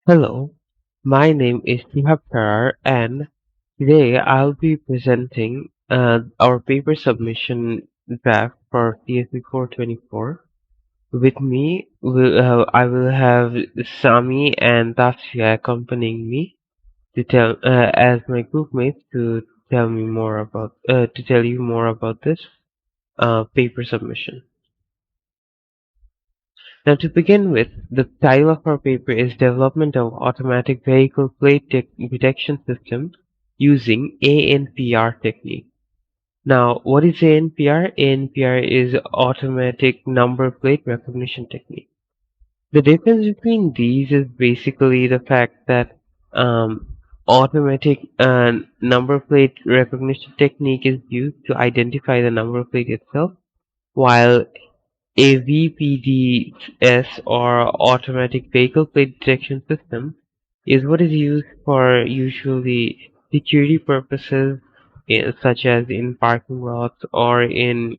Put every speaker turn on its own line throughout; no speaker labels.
Hello, my name is Shihab Tarar, and today I'll be presenting our paper submission draft for CSE 424. With me, I will have Sami and Tasya accompanying me to tell as my group mates to tell you more about this paper submission. Now, to begin with, the title of our paper is Development of Automatic Vehicle Plate Detection System using ANPR technique. Now, what is ANPR? ANPR is Automatic Number Plate Recognition Technique. The difference between these is basically the fact that automatic number plate recognition technique is used to identify the number plate itself, while AVPDS or Automatic Vehicle Plate Detection System is what is used for usually security purposes, such as in parking lots or in,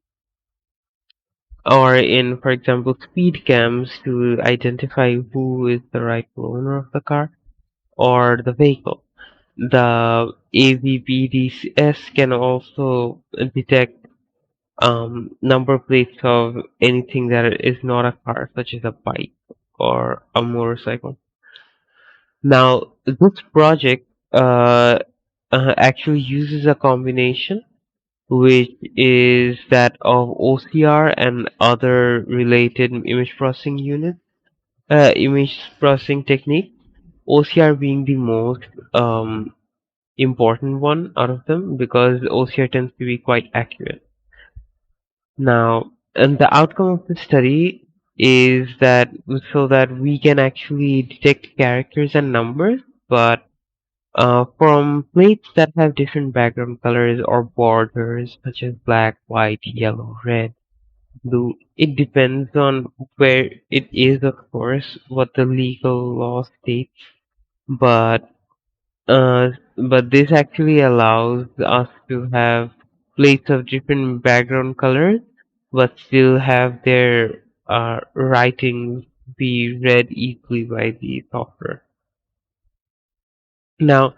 for example, speed cams to identify who is the rightful owner of the car or the vehicle. The AVPDS can also detect number plates of anything that is not a car, such as a bike or a motorcycle. Now, this project actually uses a combination which is that of OCR and other related image processing technique. OCR being the most important one out of them because OCR tends to be quite accurate. Now, and the outcome of the study is that so that we can actually detect characters and numbers, but from plates that have different background colors or borders, such as black, white, yellow, red, blue. It depends on where it is, of course, what the legal law states, but uh, but this actually allows us to have plates of different background colors, but still have their writings be read equally by the software. Now,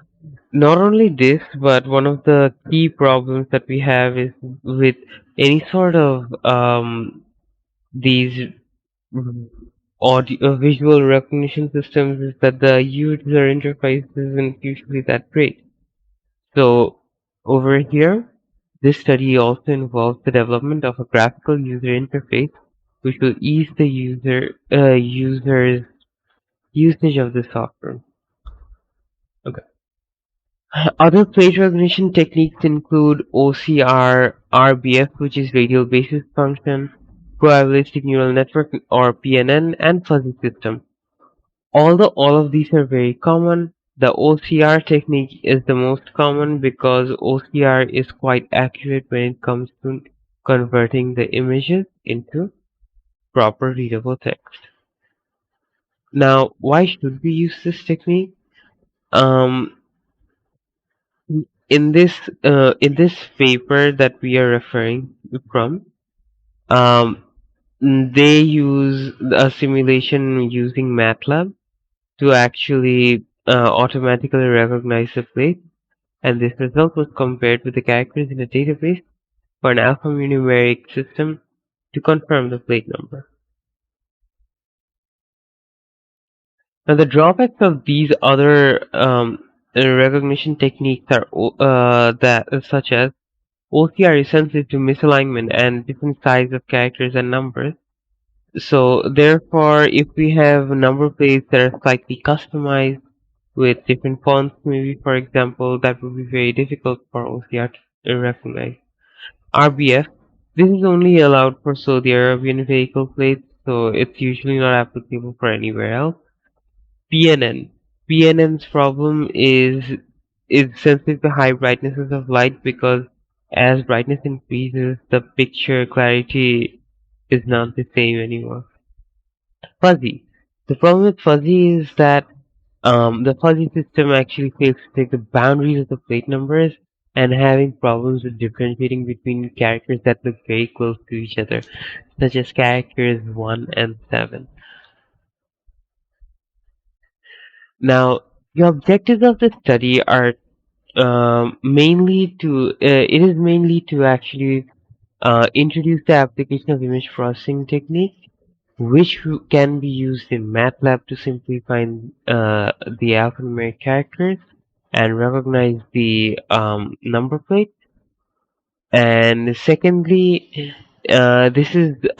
not only this, but one of the key problems that we have is with any sort of these audio visual recognition systems is that the user interface isn't usually that great. So over here, this study also involves the development of a graphical user interface which will ease the user's usage of the software. Okay. Other plate recognition techniques include OCR, RBF, which is radial basis function, probabilistic neural network or PNN, and fuzzy system. Although all of these are very common, the OCR technique is the most common because OCR is quite accurate when it comes to converting the images into proper readable text. Now, why should we use this technique? Um, in this paper that we are referring from, um, they use a simulation using MATLAB to actually automatically recognize the plate, and this result was compared with the characters in a database for an alphanumeric system to confirm the plate number. Now, the drawbacks of these other recognition techniques are such as OCR is sensitive to misalignment and different size of characters and numbers. So therefore, if we have number plates that are slightly customized with different fonts, maybe for example, that would be very difficult for OCR to recognize. RBF. This is only allowed for Saudi Arabian vehicle plates, so it's usually not applicable for anywhere else. PNN. PNN's problem is sensitive to high brightnesses of light because as brightness increases, the picture clarity is not the same anymore. Fuzzy. The problem with fuzzy is that the fuzzy system actually fails to take the boundaries of the plate numbers and having problems with differentiating between characters that look very close to each other, such as characters 1 and 7. Now, the objectives of the study are mainly to it is mainly to actually introduce the application of image processing technique, which can be used in MATLAB to simplify the alphanumeric characters and recognize the number plate. And secondly, this is this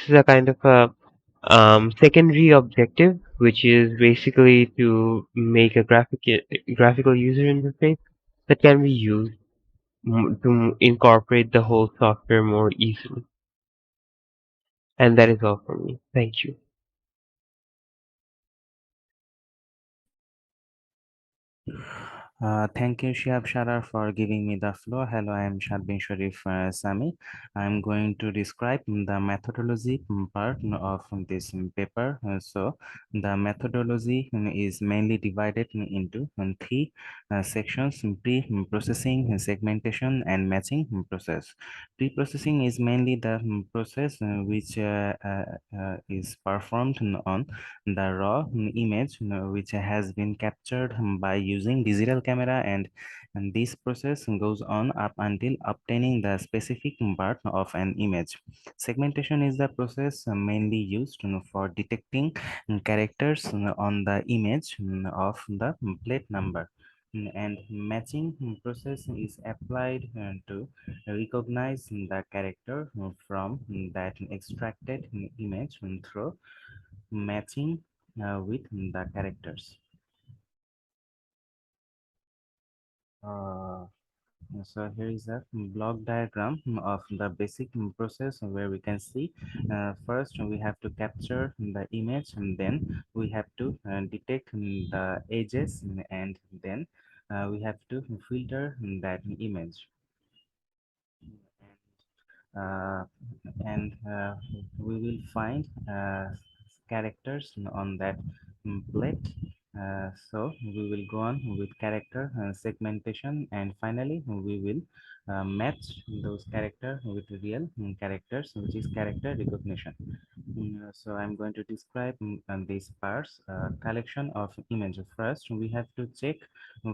is a kind of a secondary objective, which is basically to make a graphical user interface that can be used to incorporate the whole software more easily. And that is all for me. Thank you.
Thank you, Shiab Sharar, for giving me the floor. Hello, I am Shadbin Sharif Sami. I am going to describe the methodology part of this paper. So, the methodology is mainly divided into three sections: pre-processing, segmentation, and matching process. Pre-processing is mainly the process which is performed on the raw image which has been captured by using digital camera, and this process goes on up until obtaining the specific part of an image. Segmentation is the process mainly used for detecting characters on the image of the plate number. And matching process is applied to recognize the character from that extracted image through matching with the characters. Uh, so here is a block diagram of the basic process where we can see first we have to capture the image, and then we have to detect the edges, and then we have to filter that image. uh, and we will find characters on that plate. So we will go on with character segmentation, and finally we will match those character with real characters, which is character recognition. So I'm going to describe these parts. Collection of image. First, we have to check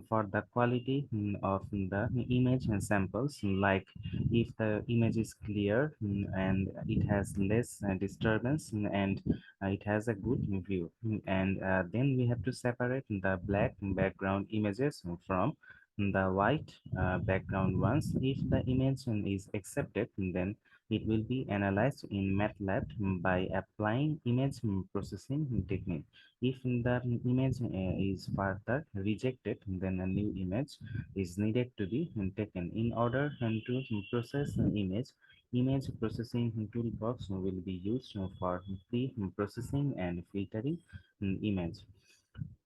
for the quality of the image and samples, like if the image is clear and it has less disturbance, and it has a good view. And then we have to separate the black background images from the white background ones. If the image is accepted, then it will be analyzed in MATLAB by applying image processing technique. If the image is further rejected, then a new image is needed to be taken. In order to process an image, image processing toolbox will be used for pre-processing and filtering image.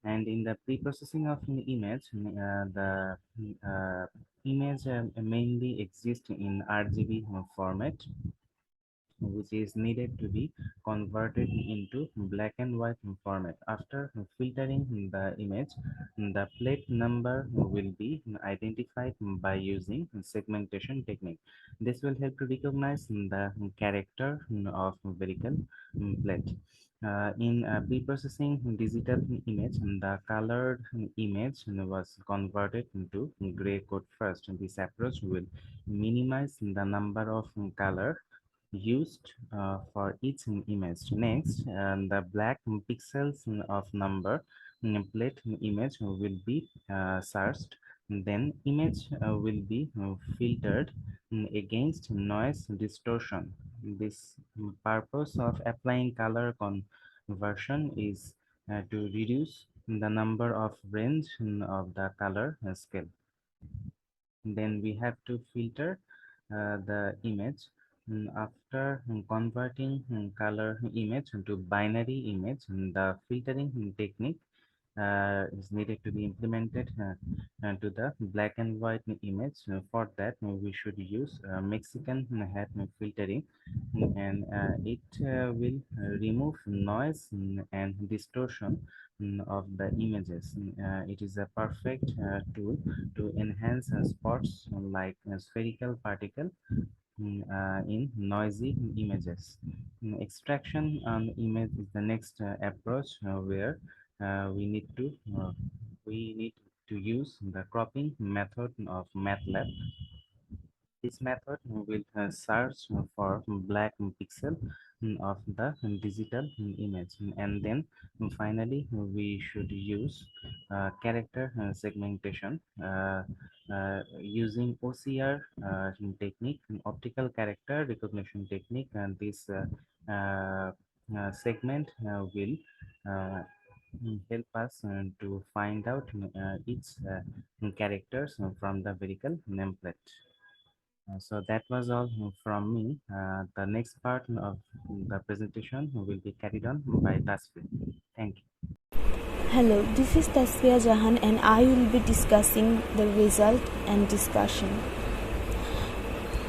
And in the pre-processing of an image, the image mainly exists in RGB format, which is needed to be converted into black and white format. After filtering the image, the plate number will be identified by using segmentation technique. This will help to recognize the character of vehicle plate. In pre-processing digital image, the colored image was converted into gray code first. This approach will minimize the number of color used for each image. Next, the black pixels of number plate image will be searched. Then image will be filtered against noise distortion. This purpose of applying color conversion is to reduce the number of range of the color scale. Then we have to filter the image. After converting color image into binary image, the filtering technique is needed to be implemented to the black and white image. For that, we should use Mexican hat filtering, and it will remove noise and distortion of the images. It is a perfect tool to enhance spots like spherical particle in noisy images. Extraction on image is the next approach where we need to uh, use the cropping method of MATLAB. This method will search for black pixel of the digital image, and then finally we should use character segmentation using OCR technique, optical character recognition technique, and this segment will uh, help us to find out each characters from the vehicle nameplate. So that was all from me. The next part of the presentation will be carried on by Tasvir. Thank you.
Hello, this is Tasfiya Jahan and I will be discussing the result and discussion.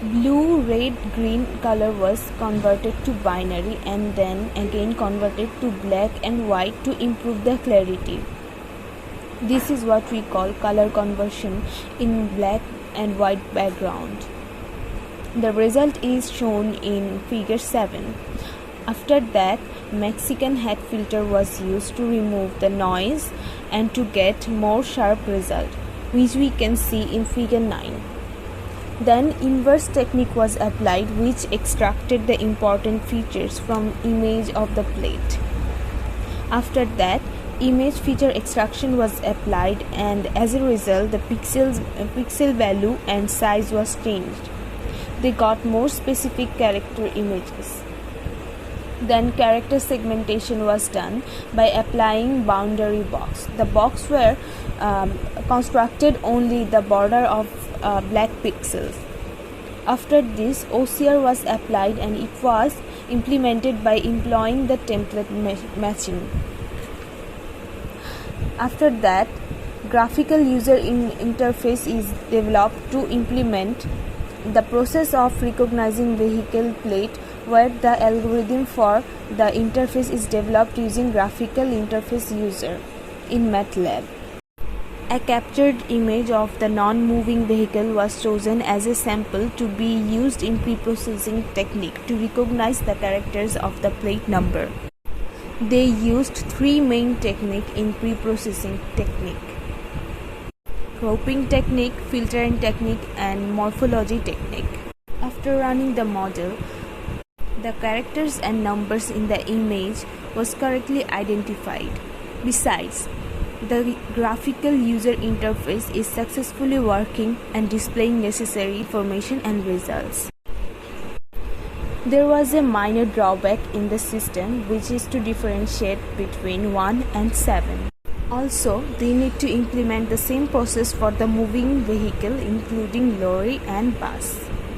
Blue, red, green color was converted to binary and then again converted to black and white to improve the clarity. This is what we call color conversion in black and white background. The result is shown in figure 7. After that, Mexican hat filter was used to remove the noise and to get more sharp result, which we can see in figure 9. Then inverse technique was applied, which extracted the important features from image of the plate. After that, image feature extraction was applied, and as a result the pixel value and size was changed. They got more specific character images. Then character segmentation was done by applying boundary box. The box were constructed only the border of black pixels. After this, OCR was applied and it was implemented by employing the template matching. After that, graphical user interface is developed to implement the process of recognizing vehicle plate, where the algorithm for the interface is developed using graphical interface user in MATLAB. A captured image of the non-moving vehicle was chosen as a sample to be used in pre-processing technique to recognize the characters of the plate number. They used 3 main techniques in pre-processing technique: cropping technique, filtering technique, and morphology technique. After running the model, the characters and numbers in the image was correctly identified. Besides, the graphical user interface is successfully working and displaying necessary information and results. There was a minor drawback in the system, which is to differentiate between 1 and 7. Also, they need to implement the same process for the moving vehicle, including lorry and bus.